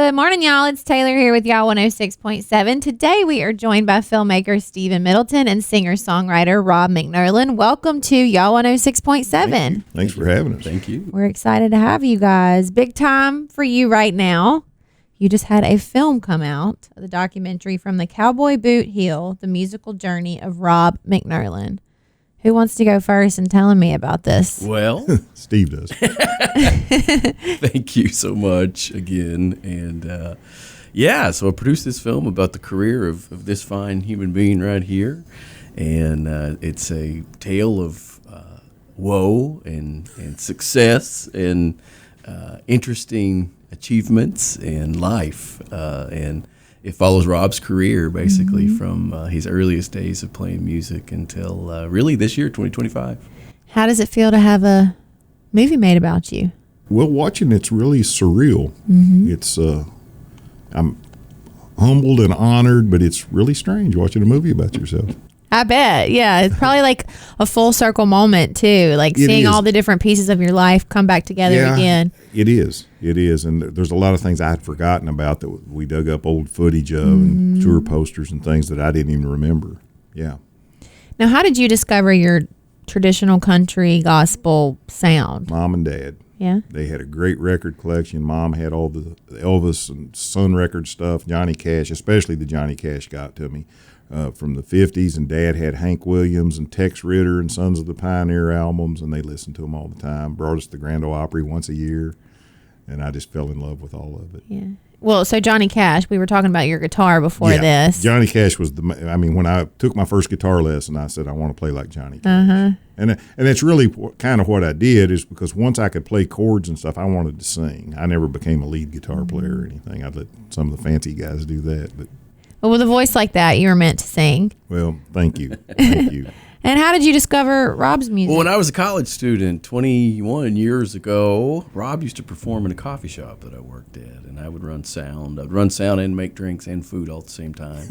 Good morning, y'all. It's Taylor here with y'all 106.7. Today we are joined by filmmaker Stephen Middleton and singer-songwriter Rob McNurlin. Welcome to y'all 106.7. Thanks for having us. Thank you. We're excited to have you guys. Big time for you right now. You just had a film come out, the documentary From the Cowboy Boot Heel, the musical journey of Rob McNurlin. Who wants to go first and telling me about this? Well, Steve does. thank you so much again. And so I produced this film about the career of this fine human being right here. And it's a tale of woe and success and interesting achievements in life. And it follows Rob's career basically from his earliest days of playing music until really this year, 2025. How does it feel to have a movie made about you? Well, watching it's really surreal. It's I'm humbled and honored, but it's really strange watching a movie about yourself. I bet. Yeah. It's probably like a full circle moment too. Like seeing all the different pieces of your life come back together again. It is. It is. And there's a lot of things I had forgotten about that we dug up old footage of and tour posters and things that I didn't even remember. Yeah. Now, how did you discover your traditional country gospel sound? Mom and Dad. Yeah. They had a great record collection. Mom had all the Elvis and Sun record stuff, Johnny Cash, especially the Johnny Cash got to me. From the 50s, and Dad had Hank Williams and Tex Ritter and Sons of the Pioneer albums, and they listened to them all the time. Brought us to the Grand Ole Opry once a year, and I just fell in love with all of it. Yeah. Well, so Johnny Cash, we were talking about your guitar before this. Johnny Cash was when I took my first guitar lesson, I said, I want to play like Johnny Cash. And that's really kind of what I did, is because once I could play chords and stuff, I wanted to sing. I never became a lead guitar player or anything. I'd let some of the fancy guys do that, but Well, with a voice like that, you were meant to sing. well, thank you. Thank you. And how did you discover Rob's music? Well, when I was a college student 21 years ago, Rob used to perform in a coffee shop that I worked at, and I would run sound. I'd run sound and make drinks and food all at the same time.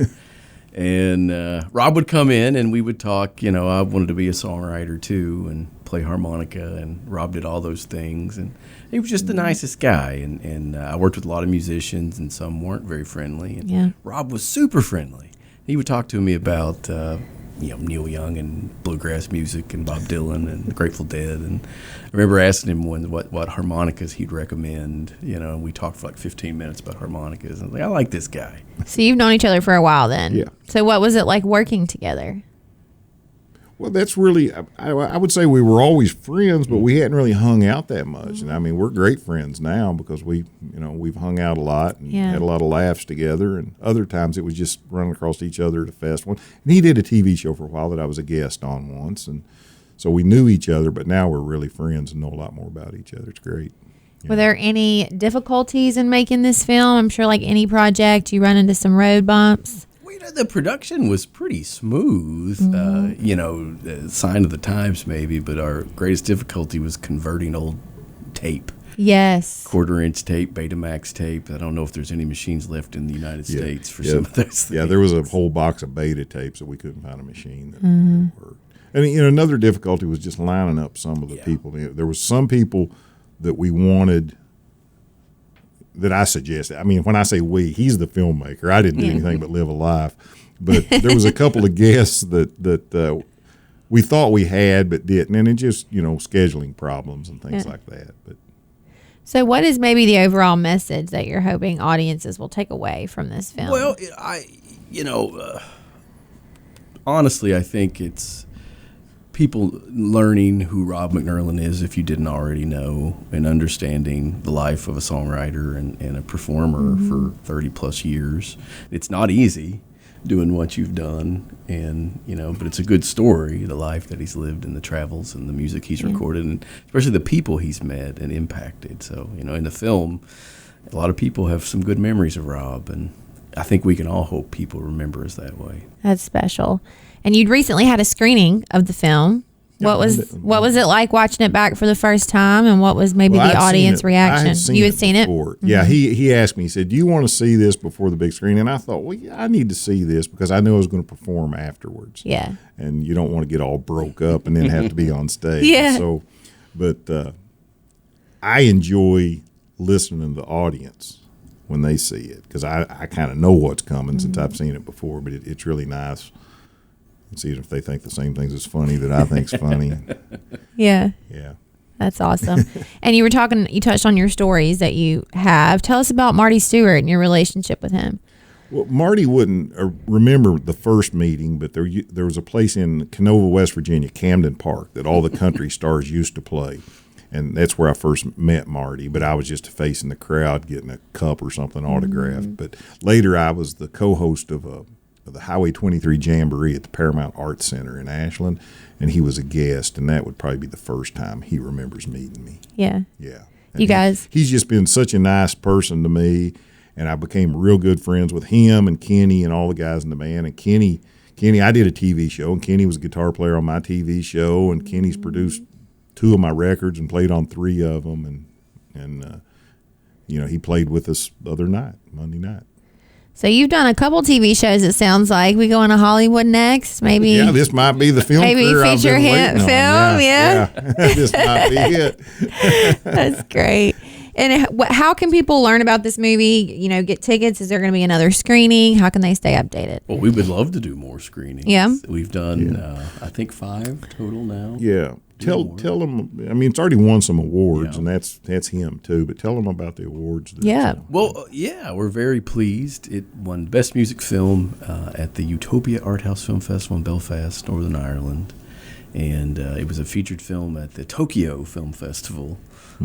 And Rob would come in, and we would talk. You know, I wanted to be a songwriter, too, and play harmonica, and Rob did all those things. And he was just the nicest guy. And I worked with a lot of musicians, and some weren't very friendly. And Rob was super friendly. He would talk to me about Neil Young and bluegrass music and Bob Dylan and the Grateful Dead. And I remember asking him what harmonicas he'd recommend. You know, and we talked for like 15 minutes about harmonicas. And I was like, I like this guy. So you've known each other for a while then. Yeah. So what was it like working together? Well, that's really, I would say we were always friends, but we hadn't really hung out that much. And I mean, we're great friends now because we've hung out a lot and had a lot of laughs together. And other times it was just running across each other at a festival. And he did a TV show for a while that I was a guest on once. And so we knew each other, but now we're really friends and know a lot more about each other. It's great. Yeah. Were there any difficulties in making this film? I'm sure like any project, you run into some road bumps. The production was pretty smooth, sign of the times maybe, but our greatest difficulty was converting old tape. Yes. 1/4-inch tape, Betamax tape. I don't know if there's any machines left in the United States for some of those things. Yeah, there was a whole box of beta tapes that we couldn't find a machine that worked. And another difficulty was just lining up some of the people. There was some people that we wanted that I suggested. I mean, when I say we, he's the filmmaker. I didn't do anything but live a life. But there was a couple of guests that we thought we had but didn't, and it just scheduling problems and things like that. But so, what is maybe the overall message that you're hoping audiences will take away from this film? Well, honestly, I think it's people learning who Rob McNurlin is, if you didn't already know, and understanding the life of a songwriter and a performer for 30 plus years. It's not easy doing what you've done, and but it's a good story, the life that he's lived and the travels and the music he's recorded, and especially the people he's met and impacted. So in the film, a lot of people have some good memories of Rob, and I think we can all hope people remember us that way. That's special. And you'd recently had a screening of the film. What was it like watching it back for the first time, and what was maybe the audience reaction? You had seen it before. Yeah, he asked me, he said, do you want to see this before the big screen? And I thought, well, yeah, I need to see this because I knew I was going to perform afterwards. Yeah. And you don't want to get all broke up and then have to be on stage. Yeah. So, but I enjoy listening to the audience when they see it, because I kind of know what's coming since I've seen it before. But it's really nice. See if they think the same things as funny that I think's funny. Yeah. Yeah. That's awesome. And you touched on your stories that you have. Tell us about Marty Stewart and your relationship with him. Well, Marty wouldn't remember the first meeting, but there was a place in Canova, West Virginia, Camden Park, that all the country stars used to play. And that's where I first met Marty, but I was just facing the crowd getting a cup or something autographed. But later I was the co-host of the Highway 23 Jamboree at the Paramount Arts Center in Ashland, and he was a guest, and that would probably be the first time he remembers meeting me. Yeah. Yeah. You guys. He's just been such a nice person to me, and I became real good friends with him and Kenny and all the guys in the band. And Kenny, I did a TV show, and Kenny was a guitar player on my TV show, and Kenny's produced 2 of my records and played on 3 of them, and he played with us the other night, Monday night. So you've done a couple TV shows, it sounds like. We going to Hollywood next, maybe? Yeah, this might be the film maybe career I've feature been waiting on. film, yeah. This might be it. That's great. And how can people learn about this movie? Get tickets? Is there going to be another screening? How can they stay updated? Well, we would love to do more screenings. Yeah. We've done, I think, 5 total now. Yeah. Tell them. I mean, it's already won some awards, and that's him too. But tell them about the awards. Well, we're very pleased. It won Best Music Film at the Utopia Art House Film Festival in Belfast, Northern Ireland, and it was a featured film at the Tokyo Film Festival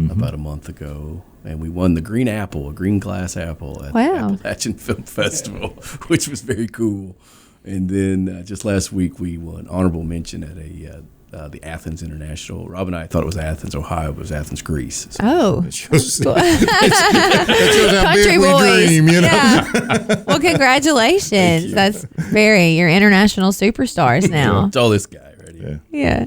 about a month ago. And we won the Green Apple, a green glass apple, at the Appalachian Film Festival, which was very cool. And then just last week we won honorable mention at the Athens International. Rob and I thought it was Athens, Ohio, but it was Athens, Greece. So That shows how Country big we boys. dream, Yeah. Well, congratulations. That's you're international superstars now. It's all this guy right here. Yeah.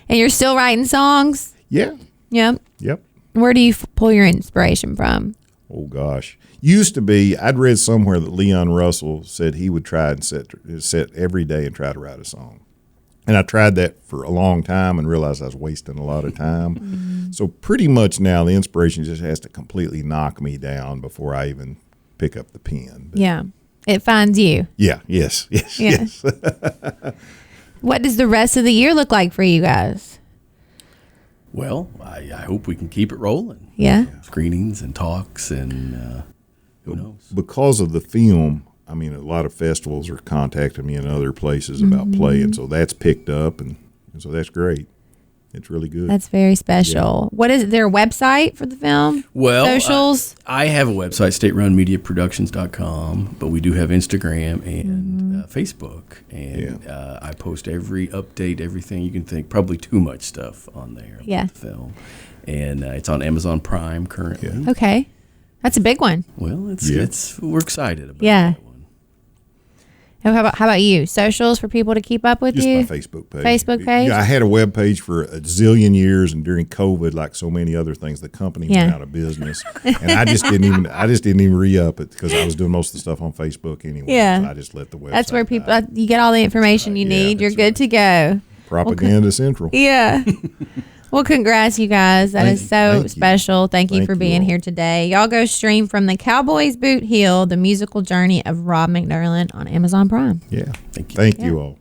And you're still writing songs? Yeah. Yep. Yep. Where do you pull your inspiration from? Oh, gosh. Used to be, I'd read somewhere that Leon Russell said he would try and sit every day and try to write a song. And I tried that for a long time and realized I was wasting a lot of time. So pretty much now the inspiration just has to completely knock me down before I even pick up the pen. But yeah. It finds you. Yeah. Yes. What does the rest of the year look like for you guys? Well, I hope we can keep it rolling. Yeah. Screenings and talks and who knows. Because of the film, I mean, a lot of festivals are contacting me in other places about playing, so that's picked up, and so that's great. It's really good. That's very special. Yeah. What is there a website for the film? Well, socials? I have a website, staterunmediaproductions.com, but we do have Instagram and Facebook, and I post every update, everything you can think, probably too much stuff on there about the film. And it's on Amazon Prime currently. Yeah. Okay. That's a big one. Well, we're excited about that one. How about you? Socials for people to keep up with you? Just my Facebook page. Facebook page? Yeah, I had a web page for a zillion years, and during COVID, like so many other things, the company went out of business, and I just didn't even re-up it because I was doing most of the stuff on Facebook anyway. Yeah, so I just let the website. That's where people you get all the information you need. You're good to go. Propaganda Central. Yeah. Well, congrats, you guys. That is so special. Thank you for being here today. Y'all go stream From the Cowboy's Boot Heel, the musical journey of Rob McNurlin on Amazon Prime. Yeah. Thank you all.